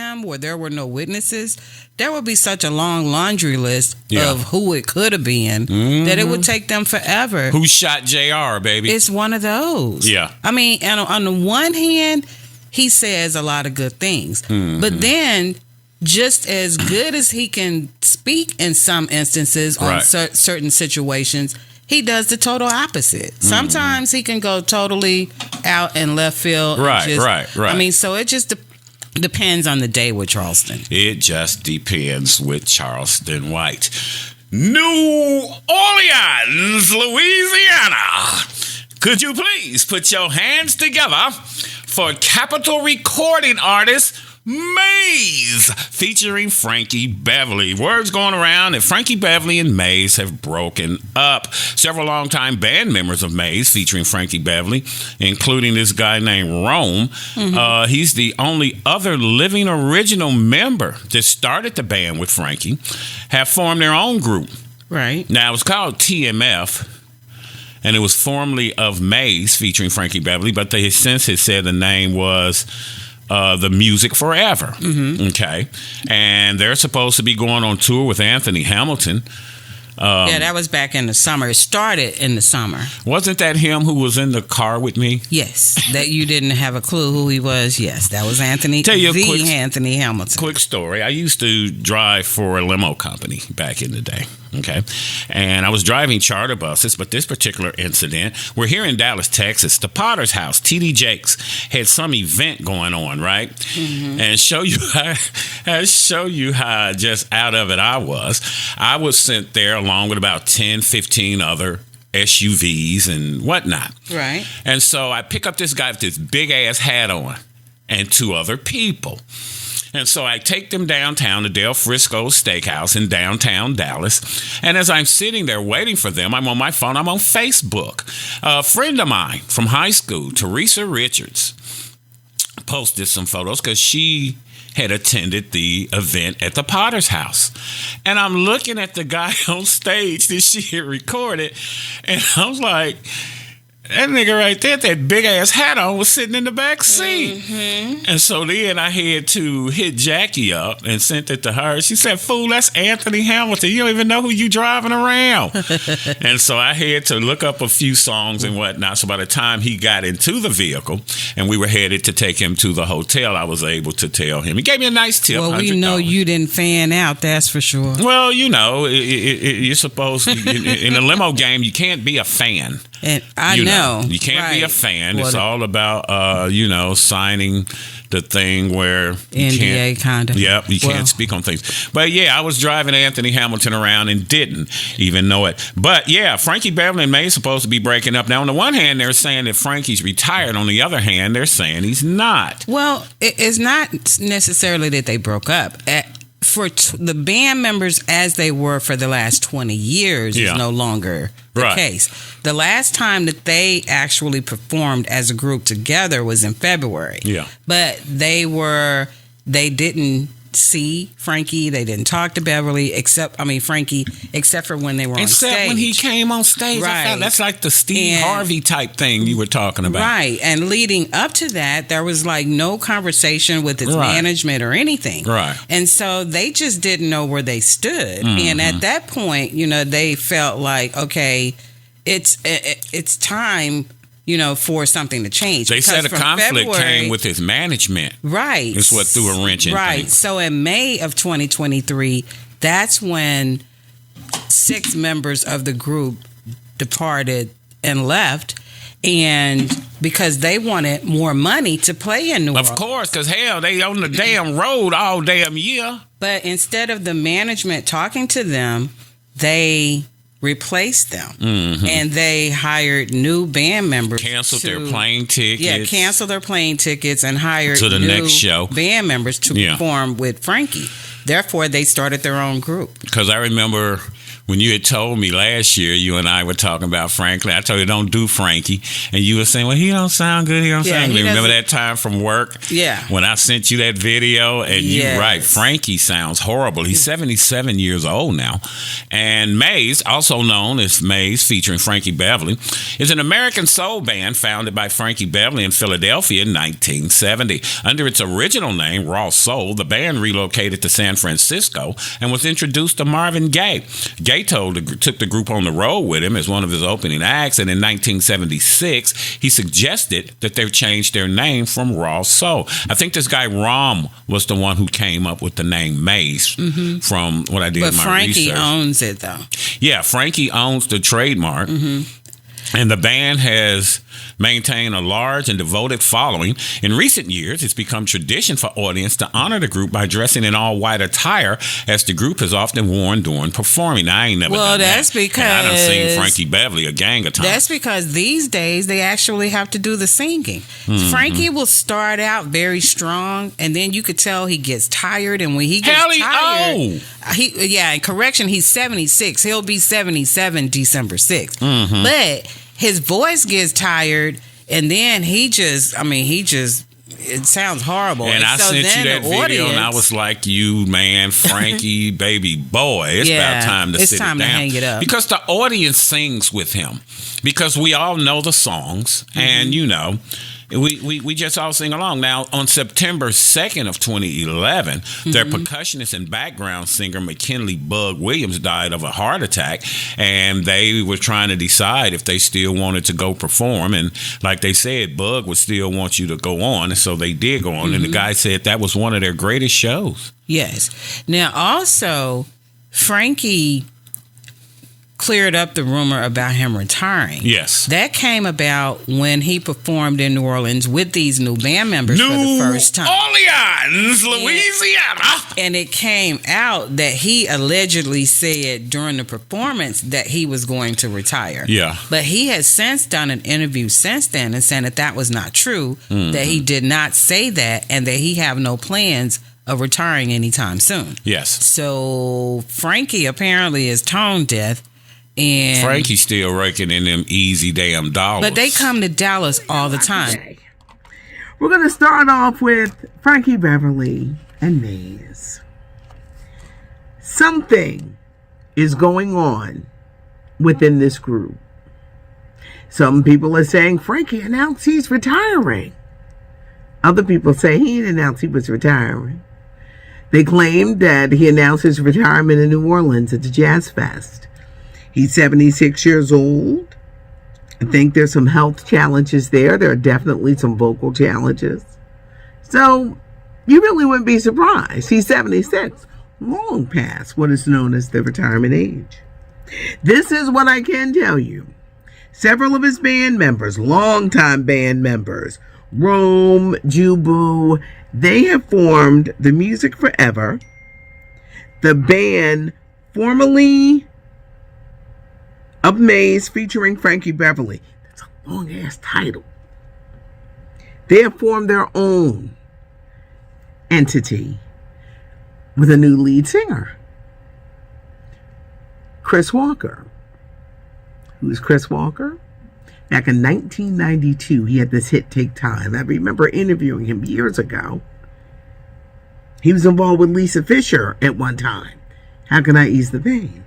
them where there were no witnesses, there would be such a long laundry list of who it could have been that it would take them forever. Who shot JR, baby? It's one of those. Yeah. I mean, and on the one hand, he says a lot of good things. But then, just as good as he can speak in some instances on certain situations, he does the total opposite. Sometimes he can go totally out in left field. Right. I mean, so it just depends on the day with Charleston. It just depends with Charleston White. New Orleans, Louisiana. Could you please put your hands together for Capitol recording artist Maze featuring Frankie Beverly? Words going around that Frankie Beverly and Maze have broken up. Several longtime band members of Maze featuring Frankie Beverly, including this guy named Roame. He's the only other living original member that started the band with Frankie, have formed their own group. Right. Now, it was called TMF, and it was formerly of Maze featuring Frankie Beverly, but they since had said the name was The Music Forever. Okay. And they're supposed to be going on tour with Anthony Hamilton. Yeah, that was back in the summer. It started in the summer. Wasn't that him who was in the car with me? Yes. That you didn't have a clue who he was. Yes, that was Anthony. Anthony Hamilton. Quick story. I used to drive for a limo company back in the day. Okay. And I was driving charter buses, but this particular incident, we're here in Dallas, Texas. The Potter's House, TD Jakes, had some event going on, right? And show you how just out of it I was. I was sent there along with about 10, 15 other SUVs and whatnot. Right. And so I pick up this guy with this big ass hat on and two other people. And so I take them downtown to Del Frisco Steakhouse in downtown Dallas. And as I'm sitting there waiting for them, I'm on my phone. I'm on Facebook. A friend of mine from high school, Teresa Richards, posted some photos because she had attended the event at the Potter's House. And I'm looking at the guy on stage that she had recorded. And I was like, that nigga right there, that big ass hat on, was sitting in the back seat. And so then I had to hit Jackie up and sent it to her. She said, "Fool, that's Anthony Hamilton. You don't even know who you driving around." And so I had to look up a few songs and whatnot. So by the time he got into the vehicle and we were headed to take him to the hotel, I was able to tell him. He gave me a nice tip. Well, we know you didn't fan out, that's for sure. Well, you know, you're supposed in a limo game, you can't be a fan. And I know. You can't be a fan. It's all about, signing the thing where NDA kind of. Yep, you can't speak on things. But yeah, I was driving Anthony Hamilton around and didn't even know it. But yeah, Frankie Beverly and May supposed to be breaking up. Now, on the one hand, they're saying that Frankie's retired. On the other hand, they're saying he's not. Well, it's not necessarily that they broke up. For the band members as they were for the last 20 years is no longer the case. The last time that they actually performed as a group together was in February. Yeah. But they didn't see Frankie. They didn't talk to Beverly Frankie, except for when they were on stage. Except when he came on stage. Right. That's like the Steve Harvey type thing you were talking about. Right. And leading up to that, there was like no conversation with his management or anything. Right. And so they just didn't know where they stood. And at that point, they felt like, okay, it's time, for something to change. They said a conflict came with his management. Right. That's what threw a wrench in Right. things. So in May of 2023, that's when 6 members of the group departed and left. And because they wanted more money to play in New Orleans. Of course, because hell, they on the damn road all damn year. But instead of the management talking to them, they replaced them, and they hired new band members. Canceled their plane tickets. Yeah, canceled their plane tickets and hired to the new next show band members to perform with Frankie. Therefore, they started their own group. Because I remember when you had told me last year, you and I were talking about Franklin. I told you don't do Frankie, and you were saying, "Well, he don't sound good. He don't sound good." Remember that time from work? Yeah. When I sent you that video, and you're right, Frankie sounds horrible. He's 77 years old now, and Maze, also known as Maze, featuring Frankie Beverly, is an American soul band founded by Frankie Beverly in Philadelphia in 1970. Under its original name, Raw Soul, the band relocated to San Francisco and was introduced to Marvin Gaye. Gaye took the group on the road with him as one of his opening acts, and in 1976, he suggested that they change their name from Raw Soul. I think this guy Roame was the one who came up with the name Maze from what I did in my Frankie research. owns it, though. Yeah, Frankie owns the trademark. And the band has maintained a large and devoted following. In recent years, it's become tradition for audience to honor the group by dressing in all-white attire, as the group has often worn during performing. I ain't never done that's that. because... And I done seen Frankie Beverly a gang of times. That's because these days they actually have to do the singing. Frankie will start out very strong, and then you could tell he gets tired, and when he gets tired... and correction, he's 76. He'll be 77 December 6th. But his voice gets tired, and then it sounds horrible. And I sent you that video, and I was like, you, man, Frankie, baby boy, it's about time to sit down. To hang it up. Because the audience sings with him. Because we all know the songs, and, we just all sing along. Now, on September 2nd of 2011, their percussionist and background singer, McKinley Bug Williams, died of a heart attack, and they were trying to decide if they still wanted to go perform. And like they said, Bug would still want you to go on, and so they did go on. And the guy said that was one of their greatest shows. Yes. Now, also, Frankie cleared up the rumor about him retiring. Yes. That came about when he performed in New Orleans with these new band members for the first time. Orleans, Louisiana. And it came out that he allegedly said during the performance that he was going to retire. Yeah. But he has since done an interview since then and saying that was not true, that he did not say that, and that he have no plans of retiring anytime soon. Yes. So Frankie apparently is tone deaf. And Frankie's still raking in them easy damn dollars. But they come to Dallas all the time. We're going to start off with Frankie Beverly and Maze. Something is going on within this group. Some people are saying Frankie announced he's retiring. Other people say he didn't announce he was retiring. They claimed that he announced his retirement in New Orleans at the Jazz Fest. He's 76 years old. I think there's some health challenges there. There are definitely some vocal challenges. So you really wouldn't be surprised. He's 76, long past what is known as the retirement age. This is what I can tell you. Several of his band members, longtime band members, Roame, Jubu, they have formed the Music Forever, the band formerly of Maze, featuring Frankie Beverly. That's a long-ass title. They have formed their own entity with a new lead singer, Chris Walker. Who's Chris Walker? Back in 1992, he had this hit, Take Time. I remember interviewing him years ago. He was involved with Lisa Fisher at one time. How Can I Ease the Pain?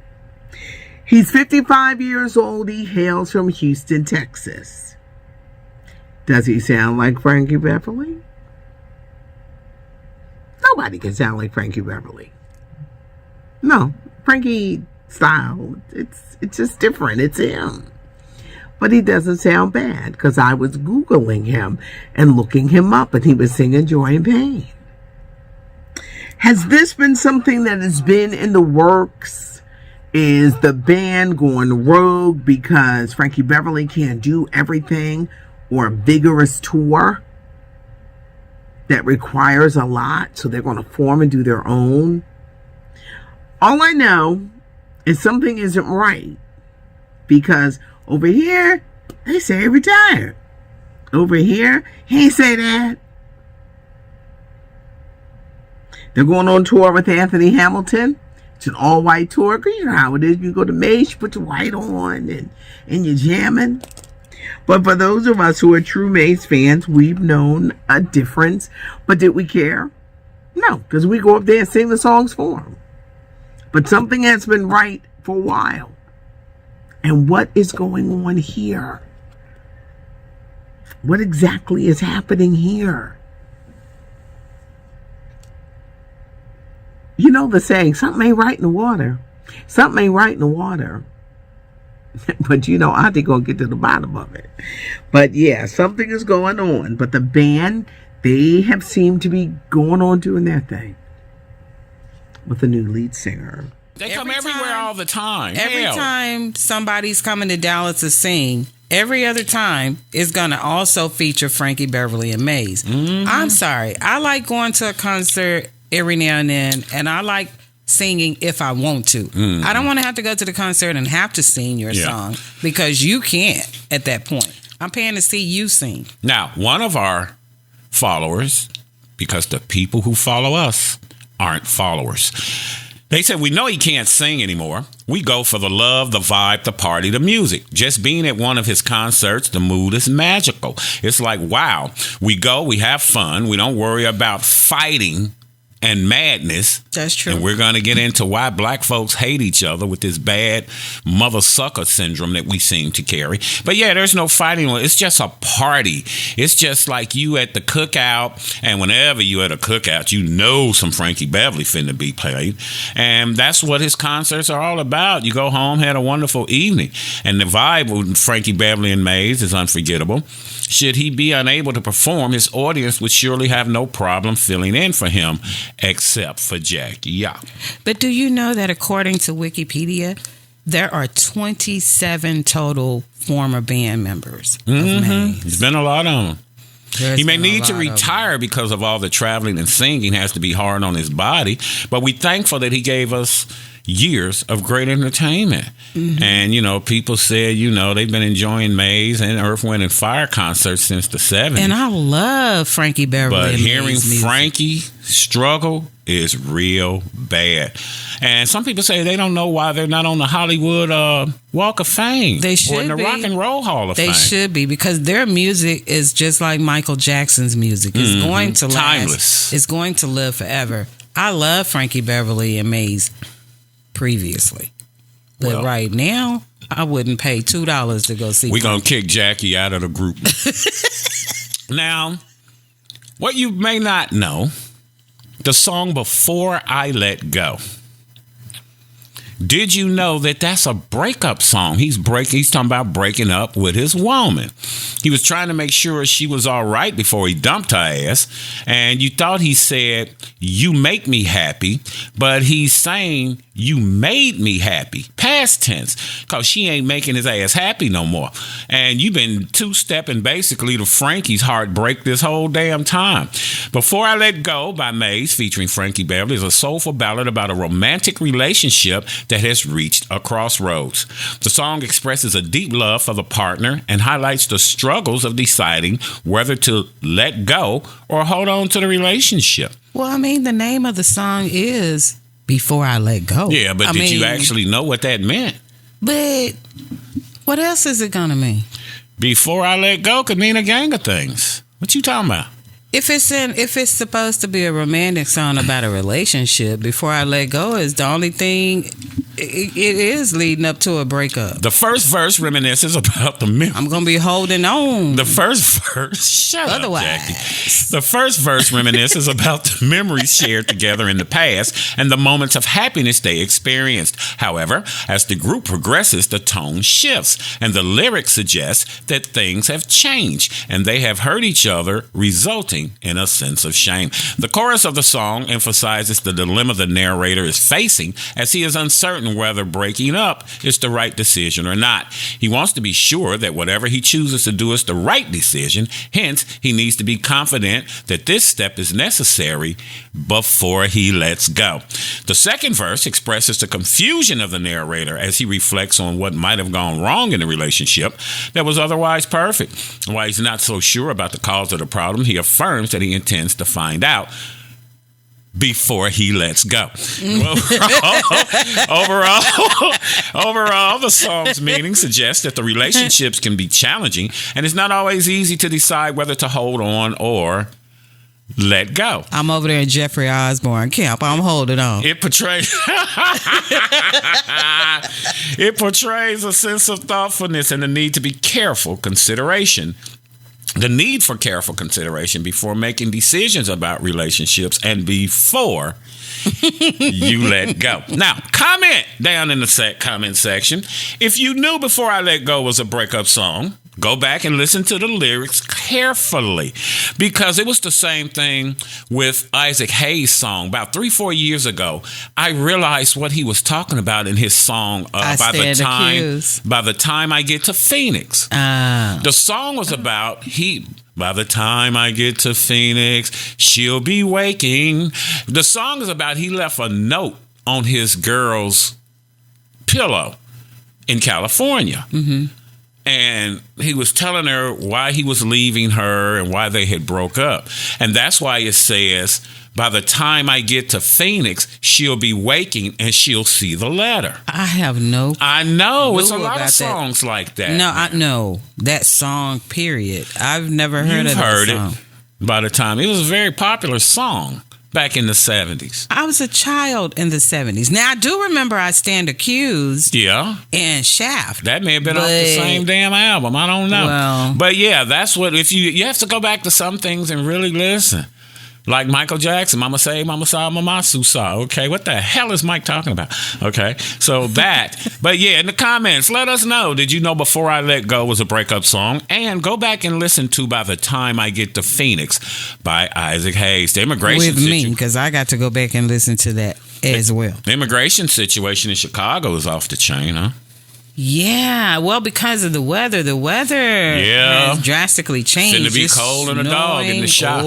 He's 55 years old. He hails from Houston, Texas. Does he sound like Frankie Beverly? Nobody can sound like Frankie Beverly. No, Frankie style, it's just different. It's him. But he doesn't sound bad, because I was Googling him and looking him up, and he was singing Joy and Pain. Has this been something that has been in the works? Is the band going rogue because Frankie Beverly can't do everything, or a vigorous tour that requires a lot, so they're going to form and do their own? All I know is something isn't right, because over here they say he retired. Over here he ain't say that. They're going on tour with Anthony Hamilton. It's an all-white tour. 'Cause you know how it is. You go to Maze, you put your white on, and you're jamming. But for those of us who are true Maze fans, we've known a difference. But did we care? No, because we go up there and sing the songs for them. But something has been right for a while. And what is going on here? What exactly is happening here? You know the saying, something ain't right in the water. Something ain't right in the water. But you know, I think I'll get to the bottom of it. But yeah, something is going on. But the band, they have seemed to be going on doing their thing. With a new lead singer. They come everywhere all the time. Every time somebody's coming to Dallas to sing, every other time is going to also feature Frankie Beverly and Maze. Mm-hmm. I'm sorry. I like going to a concert every now and then, and I like singing if I want to. Mm-hmm. I don't want to have to go to the concert and have to sing your song because you can't at that point. I'm paying to see you sing. Now, one of our followers, because the people who follow us aren't followers, they said, we know he can't sing anymore. We go for the love, the vibe, the party, the music. Just being at one of his concerts, the mood is magical. It's like, wow, we go, we have fun. We don't worry about fighting and madness. That's true. And we're going to get into why black folks hate each other with this bad mother sucker syndrome that we seem to carry. But yeah, there's no fighting. It's just a party. It's just like you at the cookout, and whenever you at a cookout, you know some Frankie Beverly finna be played. And that's what his concerts are all about. You go home, had a wonderful evening. And the vibe with Frankie Beverly and Maze is unforgettable. Should he be unable to perform, his audience would surely have no problem filling in for him, except for Jackie. Yeah. But do you know that according to Wikipedia, there are 27 total former band members of Maze? There's been a lot on. He may need to retire because of all the traveling and singing has to be hard on his body, but we're thankful that he gave us years of great entertainment. Mm-hmm. And, you know, people said, you know, they've been enjoying Maze and Earth, Wind and Fire concerts since the 70s. And I love Frankie Beverly. But hearing Frankie struggle is real bad. And some people say they don't know why they're not on the Hollywood Walk of Fame. They should or in the be. Rock and Roll Hall of Fame. They should be, because their music is just like Michael Jackson's music. It's going to last. Timeless. It's going to live forever. I love Frankie Beverly and Maze previously. But right now, I wouldn't pay $2 to go see. We're going to kick Jackie out of the group. Now, what you may not know, the song Before I Let Go. Did you know that that's a breakup song? He's talking about breaking up with his woman. He was trying to make sure she was all right before he dumped her ass. And you thought he said, you make me happy, but he's saying, you made me happy. Past tense, because she ain't making his ass happy no more. And you've been two-stepping basically to Frankie's heartbreak this whole damn time. Before I Let Go by Maze, featuring Frankie Beverly, is a soulful ballad about a romantic relationship that has reached a crossroads. The song expresses a deep love for the partner and highlights the struggles of deciding whether to let go or hold on to the relationship. Well, I mean, the name of the song is Before I Let Go. Yeah, but did you actually know what that meant? But what else is it gonna mean? Before I Let Go could mean a gang of things. What you talking about? If it's supposed to be a romantic song about a relationship, Before I Let Go is the only thing it is leading up to a breakup. The first verse reminisces about the memory. I'm gonna be holding on. The first verse, shut Otherwise. up, Jackie. The first verse reminisces about the memories shared together in the past and the moments of happiness they experienced. However, as the group progresses, the tone shifts, and the lyrics suggest that things have changed and they have hurt each other, resulting in a sense of shame. The chorus of the song emphasizes the dilemma the narrator is facing as he is uncertain whether breaking up is the right decision or not. He wants to be sure that whatever he chooses to do is the right decision. Hence, he needs to be confident that this step is necessary before he lets go. The second verse expresses the confusion of the narrator as he reflects on what might have gone wrong in the relationship that was otherwise perfect. While he's not so sure about the cause of the problem, he affirms that he intends to find out. before he lets go. Overall, the song's meaning suggests that the relationships can be challenging, and it's not always easy to decide whether to hold on or let go. I'm over there in Jeffrey Osborne camp. I'm holding on. It portrays a sense of thoughtfulness and the need to be careful consideration. The need for careful consideration before making decisions about relationships and before you let go. Now, comment down in the comment section. If you knew Before I Let Go was a breakup song, go back and listen to the lyrics carefully, because it was the same thing with Isaac Hayes' song. About 3-4 years ago, I realized what he was talking about in his song, By the Time I Get to Phoenix. The song was about, by the time I get to Phoenix, she'll be waking. The song is about he left a note on his girl's pillow in California. Mm-hmm. And he was telling her why he was leaving her and why they had broke up. And that's why it says, by the time I get to Phoenix, she'll be waking and she'll see the letter. I have no I know. It's a lot of songs like that. No, I know. That song, period. I've never heard of that song. It by the time. It was a very popular song back in the 70s. I was a child in the 70s. Now, I do remember I Stand Accused. Yeah. And Shaft. That may have been off the same damn album. I don't know. Well, but yeah, that's what, if you have to go back to some things and really listen. Like Michael Jackson, Mama Say, Mama Sa, Mama Susa. Okay, what the hell is Mike talking about? Okay, so that. But yeah, in the comments, let us know. Did you know Before I Let Go was a breakup song? And go back and listen to By the Time I Get to Phoenix by Isaac Hayes. The immigration with me, because I got to go back and listen to that as well. The immigration situation in Chicago is off the chain, huh? Yeah, well, because of the weather has drastically changed. It's going to be cold and a dog in the shop.